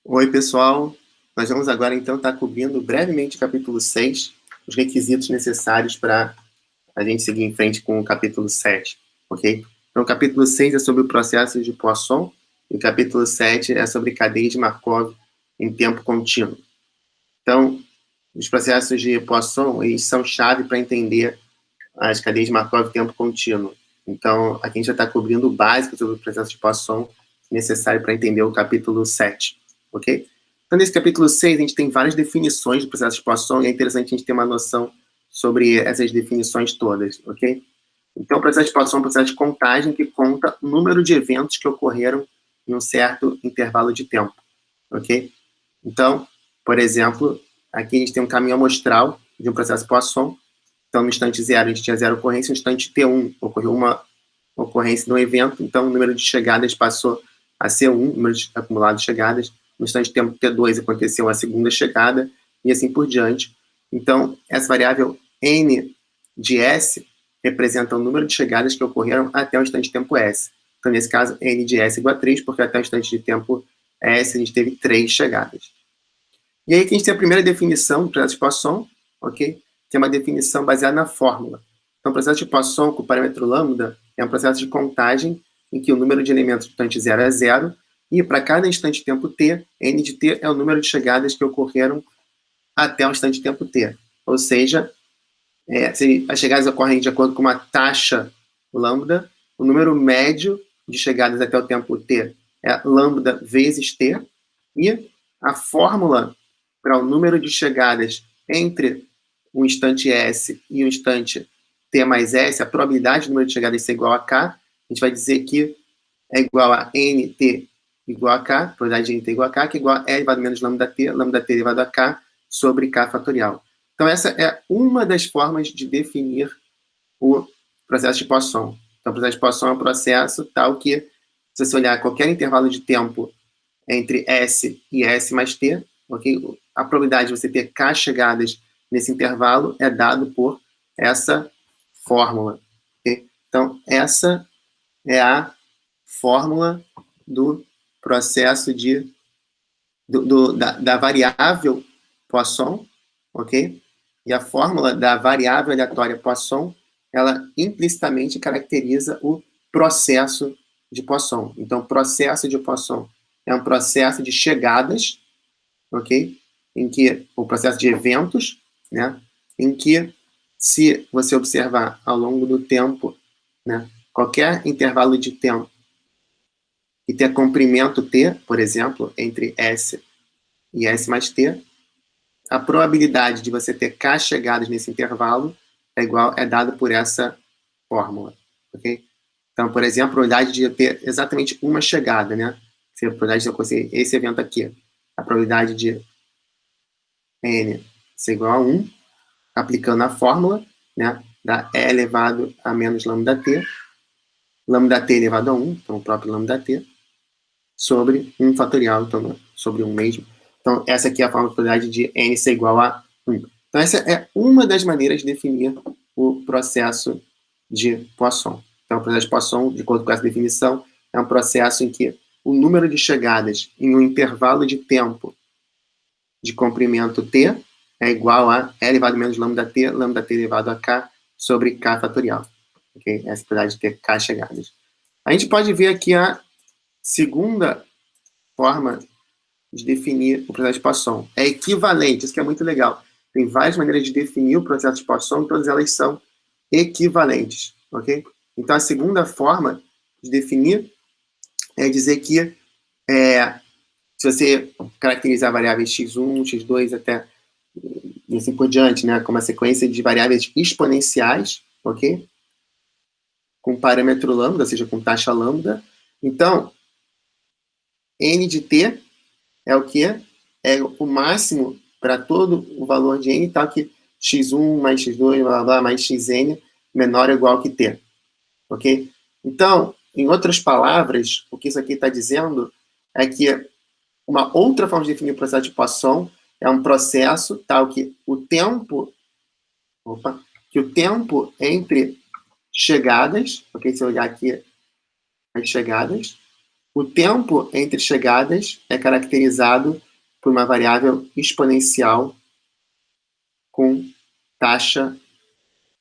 Oi, pessoal. Nós vamos agora, então, estar cobrindo brevemente o capítulo 6, os requisitos necessários para a gente seguir em frente com o capítulo 7, ok? Então, o capítulo 6 é sobre o processo de Poisson e o capítulo 7 é sobre cadeia de Markov em tempo contínuo. Então, os processos de Poisson, eles são chave para entender as cadeias de Markov em tempo contínuo. Então, aqui a gente já está cobrindo o básico sobre o processo de Poisson necessário para entender o capítulo 7, ok? Então, nesse capítulo 6, a gente tem várias definições do processo de Poisson e é interessante a gente ter uma noção sobre essas definições todas, ok? Então, o processo de Poisson é um processo de contagem que conta o número de eventos que ocorreram em um certo intervalo de tempo, ok? Então, por exemplo, aqui a gente tem um caminho amostral de um processo de Poisson. Então, no instante 0, a gente tinha 0 ocorrência, no instante T1 ocorreu uma ocorrência de um evento, então o número de chegadas passou a ser 1, número de acumulado de chegadas. No instante tempo T2 aconteceu a segunda chegada, e assim por diante. Então, essa variável n de S representa o número de chegadas que ocorreram até o instante de tempo S. Então, nesse caso, n de S igual a 3, porque até o instante de tempo S a gente teve 3 chegadas. E aí que a gente tem a primeira definição do processo de Poisson, ok? Que é uma definição baseada na fórmula. Então, o processo de Poisson com o parâmetro lambda é um processo de contagem em que o número de elementos do instante 0 é 0, e para cada instante de tempo t, n de t é o número de chegadas que ocorreram até o instante de tempo t. Ou seja, se as chegadas ocorrem de acordo com uma taxa lambda, o número médio de chegadas até o tempo t é lambda vezes t, e a fórmula para o número de chegadas entre o instante S e o instante T mais S, a probabilidade do número de chegadas ser igual a K, a gente vai dizer que é igual a NT igual a K, a probabilidade de NT igual a K, que é igual a E elevado a menos lambda T elevado a K sobre K fatorial. Então, essa é uma das formas de definir o processo de Poisson. Então, o processo de Poisson é um processo tal que, se você olhar qualquer intervalo de tempo entre S e S mais T, okay? A probabilidade de você ter K chegadas nesse intervalo é dado por essa fórmula. Okay? Então, essa é a fórmula do processo da variável Poisson, ok? E a fórmula da variável aleatória Poisson, ela implicitamente caracteriza o processo de Poisson. Então, o processo de Poisson é um processo de chegadas, ok? Em que o processo de eventos, né? Em que, se você observar ao longo do tempo, né? Qualquer intervalo de tempo que tenha comprimento t, por exemplo, entre S e S mais t, a probabilidade de você ter K chegadas nesse intervalo é dada por essa fórmula, ok? Então, por exemplo, a probabilidade de eu ter exatamente uma chegada, né? Se a probabilidade de acontecer esse evento aqui, a probabilidade de n ser igual a 1, aplicando a fórmula, né? Da E elevado a menos lambda t elevado a 1, então o próprio lambda t, sobre 1 fatorial, então sobre 1 mesmo. Então, essa aqui é a fórmula de probabilidade de n ser igual a 1. Então, essa é uma das maneiras de definir o processo de Poisson. Então, o processo de Poisson, de acordo com essa definição, é um processo em que o número de chegadas em um intervalo de tempo de comprimento t é igual a E elevado a menos lambda t elevado a k sobre k fatorial. Okay? Essa é a probabilidade de ter k chegadas. A gente pode ver aqui a segunda forma de definir o processo de Poisson. É equivalente, isso que é muito legal. Tem várias maneiras de definir o processo de Poisson, todas elas são equivalentes, ok? Então, a segunda forma de definir é dizer que se você caracterizar variáveis x1, x2 até e assim por diante, né, como uma sequência de variáveis exponenciais, ok? Com parâmetro lambda, ou seja, com taxa lambda. Então, n de t é o que? É o máximo para todo o valor de n, tal que x1 mais x2, blá, blá, mais xn menor ou igual que t. Ok? Então, em outras palavras, o que isso aqui está dizendo é que uma outra forma de definir o processo de Poisson é um processo tal que que o tempo entre chegadas, ok? Se eu olhar aqui as chegadas, O tempo entre chegadas é caracterizado por uma variável exponencial com taxa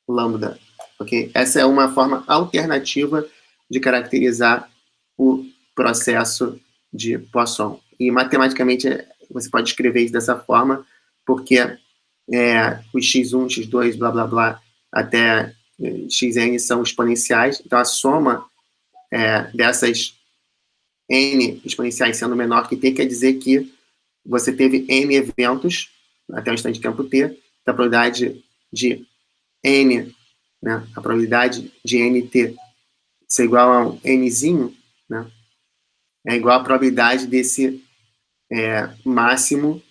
lambda. Okay? Essa é uma forma alternativa de caracterizar o processo de Poisson. E matematicamente você pode escrever isso dessa forma, porque os x1, x2, blá, blá, blá, até xn são exponenciais. Então, a soma dessas n exponenciais sendo menor que t quer dizer que você teve n eventos até um instante de tempo t, a probabilidade de n, né, a probabilidade de nt ser igual a um nzinho, né, é igual à probabilidade desse máximo,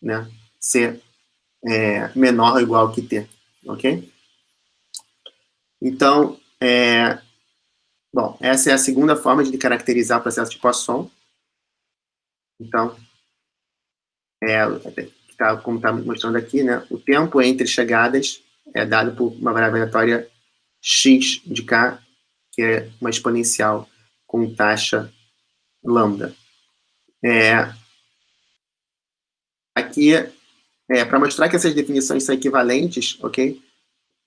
né, ser menor ou igual que t, ok? Então, bom, essa é a segunda forma de caracterizar o processo de Poisson. Então, como está mostrando aqui, né, o tempo entre chegadas é dado por uma variável aleatória x de k, que é uma exponencial com taxa lambda. Aqui, para mostrar que essas definições são equivalentes, ok?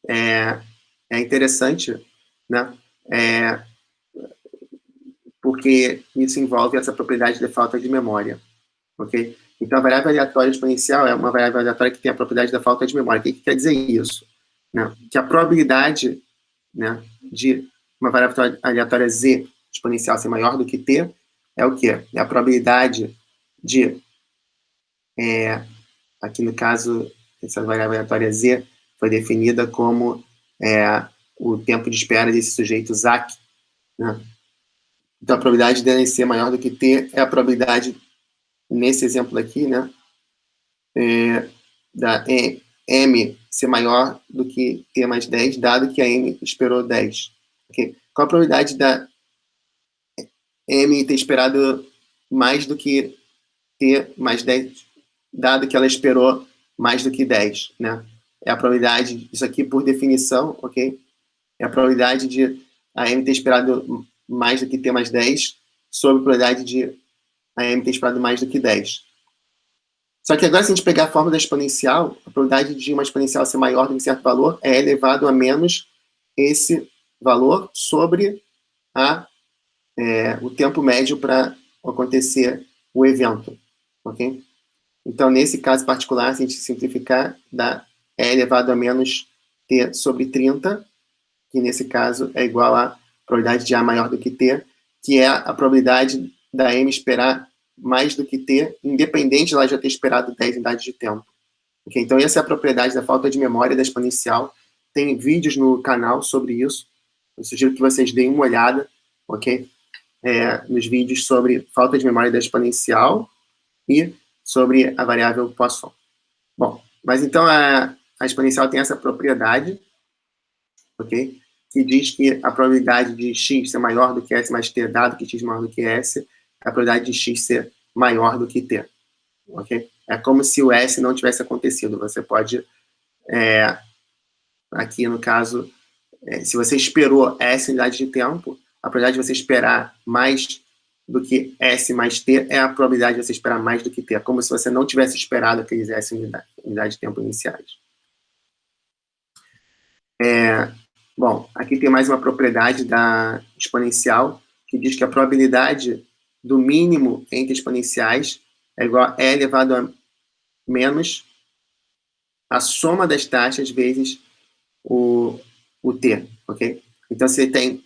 É interessante, né? Porque isso envolve essa propriedade de falta de memória, ok? Então, a variável aleatória exponencial é uma variável aleatória que tem a propriedade da falta de memória. O que quer dizer isso? Né? Que a probabilidade, né, de uma variável aleatória z exponencial ser maior do que t é o quê? É a probabilidade de, aqui no caso, essa variável aleatória z foi definida como o tempo de espera desse sujeito Zach, né? Então, a probabilidade dele ser maior do que t é a probabilidade, nesse exemplo aqui, né, da m ser maior do que t mais 10, dado que a m esperou 10. Okay? Qual a probabilidade da m ter esperado mais do que t mais 10, dado que ela esperou mais do que 10? Né? É a probabilidade, isso aqui por definição, ok? É a probabilidade de a m ter esperado mais do que t mais 10 sobre a probabilidade de a m ter esperado mais do que 10. Só que agora, se a gente pegar a fórmula da exponencial, a probabilidade de uma exponencial ser maior do que um certo valor é elevado a menos esse valor sobre o tempo médio para acontecer o evento. Ok? Então, nesse caso particular, se a gente simplificar, dá elevado a menos t sobre 30, que nesse caso é igual à probabilidade de A maior do que T, que é a probabilidade da M esperar mais do que T, independente de ela já ter esperado 10 unidades de tempo. Okay? Então, essa é a propriedade da falta de memória da exponencial. Tem vídeos no canal sobre isso. Eu sugiro que vocês deem uma olhada, ok? Nos vídeos sobre falta de memória da exponencial e sobre a variável Poisson. Bom, mas então a exponencial tem essa propriedade, ok? Que diz que a probabilidade de x ser maior do que s mais t, dado que x é maior do que s, é a probabilidade de x ser maior do que t. Okay? É como se o S não tivesse acontecido. Você pode, aqui no caso, se você esperou S unidade de tempo, a probabilidade de você esperar mais do que S mais T é a probabilidade de você esperar mais do que T. É como se você não tivesse esperado aqueles S unidade de tempo iniciais. Bom, aqui tem mais uma propriedade da exponencial, que diz que a probabilidade do mínimo entre exponenciais é igual a E elevado a menos a soma das taxas vezes o t, ok? Então, você tem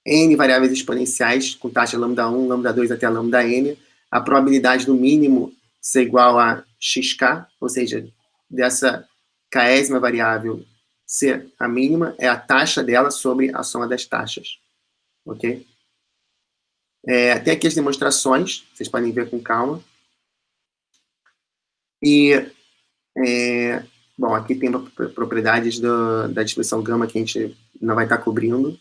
n variáveis exponenciais com taxa lambda 1, lambda 2 até lambda n, a probabilidade do mínimo ser igual a xk, ou seja, dessa késima variável ser a mínima, é a taxa dela sobre a soma das taxas, ok? Tem aqui as demonstrações, vocês podem ver com calma. E bom, aqui tem propriedades da distribuição gama que a gente não vai estar cobrindo.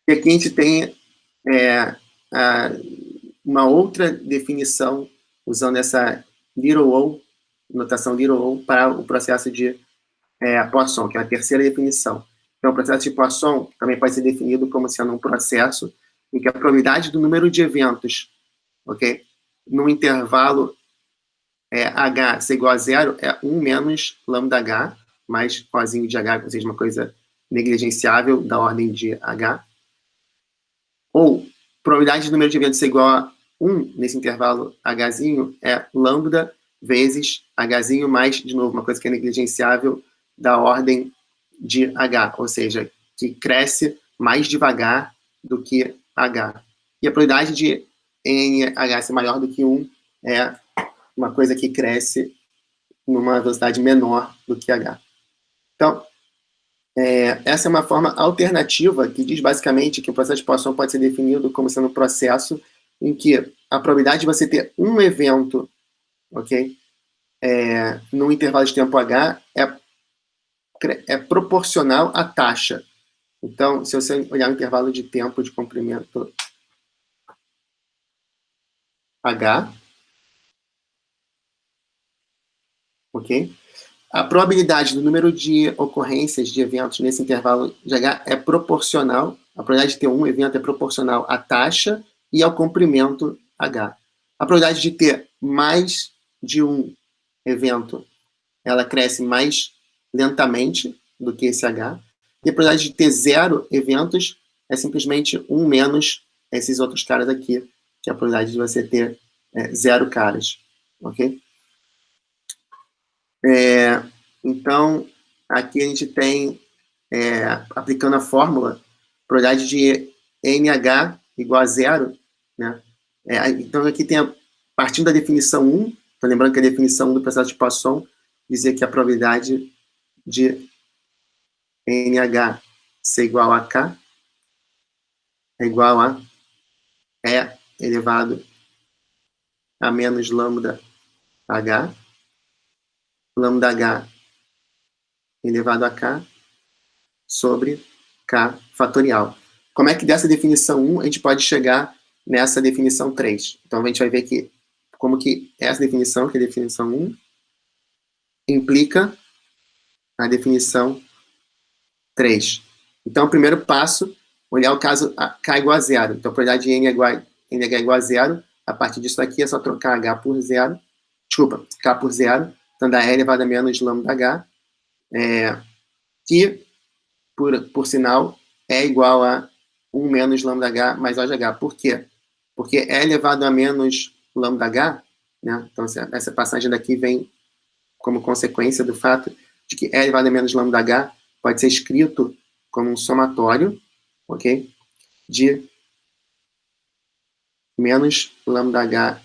E aqui a gente tem uma outra definição, usando essa little o, notação little o, para o processo de Poisson, que é a terceira definição. Então, o processo de Poisson também pode ser definido como sendo um processo em que a probabilidade do número de eventos, ok, no intervalo H ser igual a zero é 1 menos lambda H, mais cozinho de H, ou seja, uma coisa negligenciável da ordem de H. Ou probabilidade do número de eventos ser igual a 1 nesse intervalo Hzinho é lambda vezes Hzinho mais, de novo, uma coisa que é negligenciável da ordem de H, ou seja, que cresce mais devagar do que H. E a probabilidade de NH ser maior do que 1 é uma coisa que cresce numa velocidade menor do que H. Então, essa é uma forma alternativa que diz basicamente que o processo de Poisson pode ser definido como sendo um processo em que a probabilidade de você ter um evento, ok, num intervalo de tempo H é proporcional à taxa. Então, se você olhar o intervalo de tempo de comprimento H, ok? A probabilidade do número de ocorrências de eventos nesse intervalo de H é proporcional, a probabilidade de ter um evento é proporcional à taxa e ao comprimento H. A probabilidade de ter mais de um evento, ela cresce mais lentamente do que esse H. E a probabilidade de ter zero eventos é simplesmente um menos esses outros caras aqui, que é a probabilidade de você ter zero caras, ok? Então, aqui a gente tem, aplicando a fórmula, probabilidade de NH igual a zero, né? Então, aqui tem, partindo da definição 1, estou lembrando que a definição 1 do processo de Poisson dizia que a probabilidade de NH ser igual a K é igual a E elevado a menos lambda H, lambda H elevado a K sobre K fatorial. Como é que dessa definição 1 a gente pode chegar nessa definição 3? Então a gente vai ver que como que essa definição, que é a definição 1, implica a definição 3. Então o primeiro passo, olhar o caso K igual a zero. Então a probabilidade de NH igual a zero, a partir disso aqui é só trocar H por zero, desculpa, K por zero, então dá E elevado a menos lambda H, que por sinal, é igual a 1 menos lambda H mais O de H. Por quê? Porque é elevado a menos lambda H, né? Então essa passagem daqui vem como consequência do fato de que é elevado a menos lambda H pode ser escrito como um somatório, ok? De menos lambda H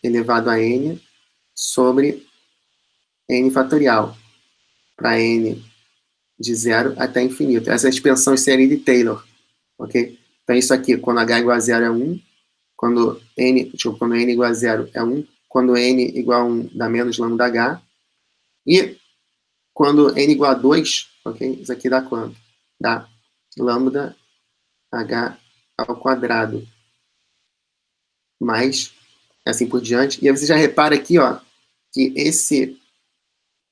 elevado a N sobre N fatorial, para N de zero até infinito. Essa é a expansão série de Taylor, ok? Então, isso aqui, quando H igual a zero é 1, quando N igual a zero é 1, quando N igual a 1 dá menos lambda H, e quando N igual a 2, ok? Isso aqui dá quanto? Dá lambda H ao quadrado, mais assim por diante. E aí você já repara aqui, ó, que esse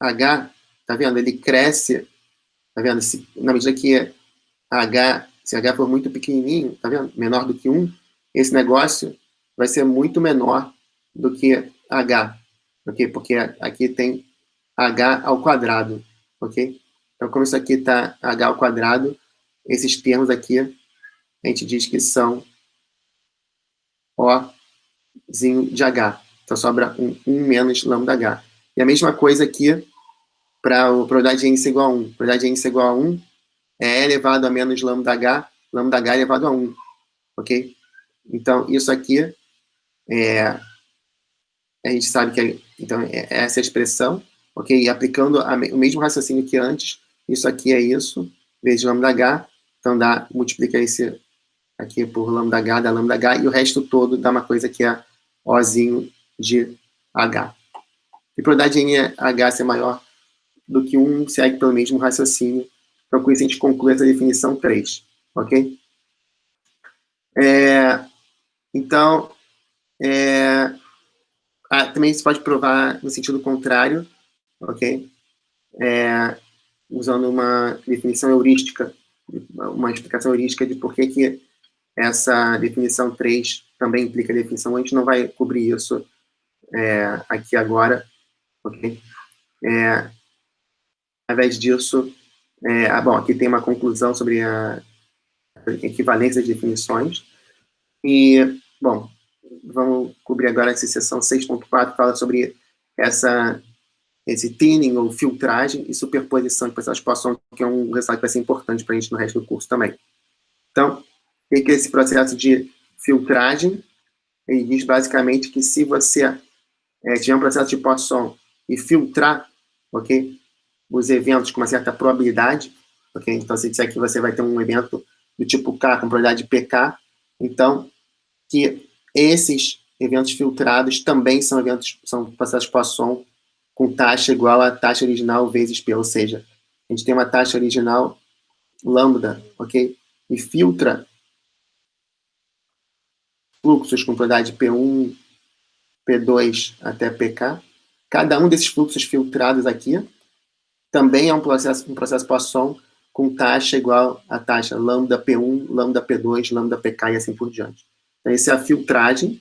H, tá vendo? Ele cresce, tá vendo? Na medida que se H for muito pequenininho, tá vendo? Menor do que 1, esse negócio vai ser muito menor do que H, ok? Porque aqui tem H ao quadrado, ok? Então, como isso aqui está H ao quadrado, esses termos aqui, a gente diz que são Ozinho de H. Então, sobra 1 menos lambda H. E a mesma coisa aqui para a probabilidade de N ser igual a 1. A probabilidade de N ser igual a 1 é elevado a menos lambda H elevado a 1, ok? Então, isso aqui, a gente sabe que então, essa é a expressão, ok? E aplicando o mesmo raciocínio que antes, isso aqui é isso, vezes lambda H, então multiplica esse aqui por lambda H, dá lambda H, e o resto todo dá uma coisa que é Ozinho de H. E a probabilidade de NH ser maior do que 1 segue pelo mesmo raciocínio. Então, com isso, a gente conclui essa definição 3, ok? Então, também se pode provar no sentido contrário, ok? Usando uma definição heurística uma explicação heurística de por que essa definição 3 também implica a definição 1. A gente não vai cobrir isso aqui agora, ok? Ao invés disso, bom, aqui tem uma conclusão sobre a equivalência de definições. E, bom, vamos cobrir agora essa seção 6.4, que fala sobre esse thinning, ou filtragem, e superposição de processos de Poisson, que é um resultado que vai ser importante para a gente no resto do curso também. Então, o que é esse processo de filtragem? Ele diz basicamente que se você tiver um processo de Poisson e filtrar, ok, os eventos com uma certa probabilidade, ok, então se disser que você vai ter um evento do tipo K com probabilidade de PK, então que esses eventos filtrados também são processos de Poisson com taxa igual à taxa original vezes P, ou seja, a gente tem uma taxa original lambda, ok, e filtra fluxos com probabilidade P1, P2 até PK. Cada um desses fluxos filtrados aqui também é um processo Poisson com taxa igual à taxa lambda P1, lambda P2, lambda PK e assim por diante. Então, essa é a filtragem.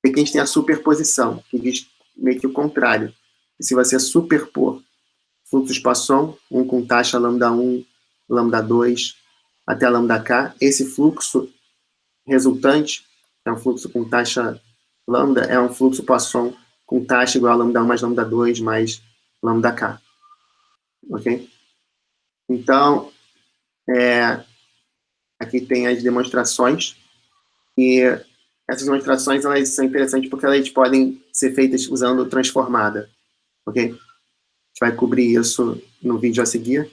E aqui a gente tem a superposição, que diz meio que o contrário. E se você superpor fluxos Poisson, um com taxa lambda 1, lambda 2, até lambda K, esse fluxo resultante, é um fluxo com taxa lambda, é um fluxo Poisson com taxa igual a lambda 1 mais lambda 2 mais lambda K. Ok? Então, aqui tem as demonstrações, e essas demonstrações elas são interessantes porque elas podem ser feitas usando transformada. Ok? A gente vai cobrir isso no vídeo a seguir.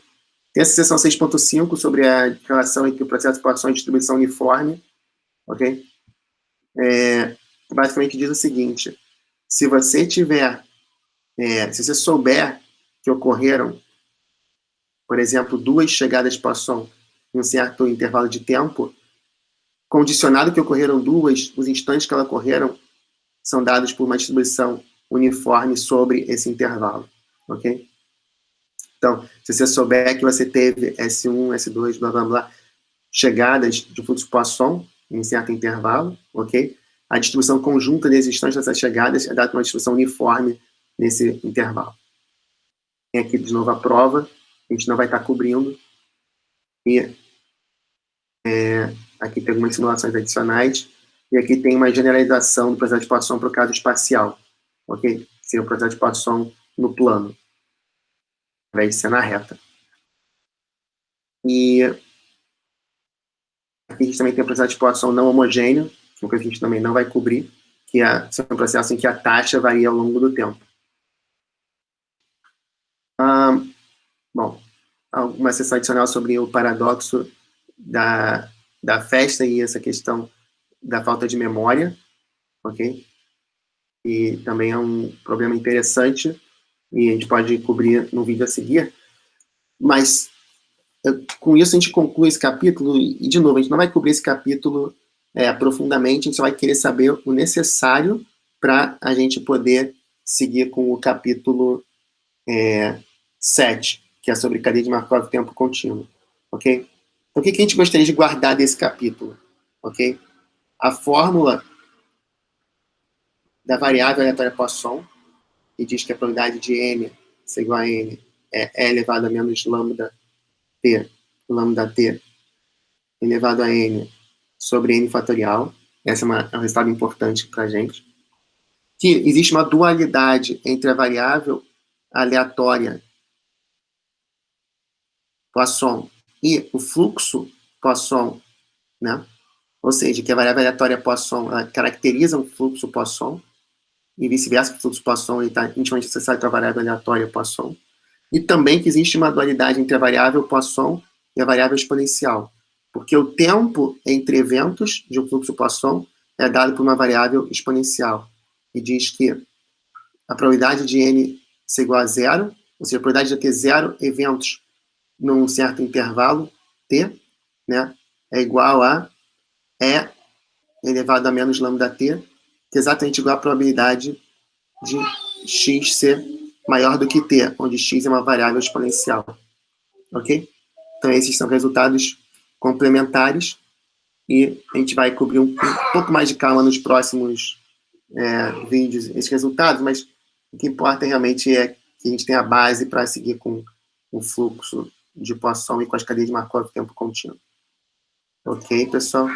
Tem essa seção 6.5 sobre a relação entre o processo de Poisson e distribuição uniforme. Ok? Basicamente diz o seguinte: se você tiver, se você souber que ocorreram, por exemplo, 2 chegadas de Poisson em um certo intervalo de tempo, condicionado que ocorreram 2, os instantes que elas ocorreram são dados por uma distribuição uniforme sobre esse intervalo, ok? Então, se você souber que você teve S1, S2, blá, blá, blá, chegadas de fluxo Poisson em um certo intervalo, ok? A distribuição conjunta das instantes dessas chegadas é dada por uma distribuição uniforme nesse intervalo. Tem aqui de novo a prova, a gente não vai estar cobrindo, e aqui tem algumas simulações adicionais, e aqui tem uma generalização do processo de Poisson para o caso espacial, ok? Seria o processo de Poisson no plano, ao invés de ser na reta. E aqui a gente também tem o processo de Poisson não homogêneo, uma coisa que a gente também não vai cobrir, que é um processo em que a taxa varia ao longo do tempo. Bom, uma seção adicional sobre o paradoxo da festa e essa questão da falta de memória, ok? E também é um problema interessante e a gente pode cobrir no vídeo a seguir. Mas com isso a gente conclui esse capítulo e, de novo, a gente não vai cobrir esse capítulo profundamente, a gente só vai querer saber o necessário para a gente poder seguir com o capítulo 7, que é sobre cadeia de Markov tempo contínuo, ok? Então, o que a gente gostaria de guardar desse capítulo, ok? A fórmula da variável aleatória Poisson, que diz que a probabilidade de n ser igual a n é elevado a menos lambda t elevado a n sobre n fatorial. Essa é um resultado importante para a gente. Que existe uma dualidade entre a variável aleatória Poisson e o fluxo Poisson, né? Ou seja, que a variável aleatória Poisson ela caracteriza um fluxo Poisson, e vice-versa, que o fluxo Poisson está intimamente associado com a variável aleatória Poisson. E também que existe uma dualidade entre a variável Poisson e a variável exponencial, porque o tempo entre eventos de um fluxo Poisson é dado por uma variável exponencial, e diz que a probabilidade de n ser igual a zero, ou seja, a probabilidade de ter 0 eventos num certo intervalo t, né, é igual a E elevado a menos lambda t, que é exatamente igual à probabilidade de x ser maior do que t, onde x é uma variável exponencial. Ok? Então, esses são resultados complementares e a gente vai cobrir um pouco mais de calma nos próximos vídeos esses resultados, mas o que importa realmente é que a gente tenha a base para seguir com o fluxo de Poisson e com as cadeias de Markov tempo contínuo. Ok, pessoal?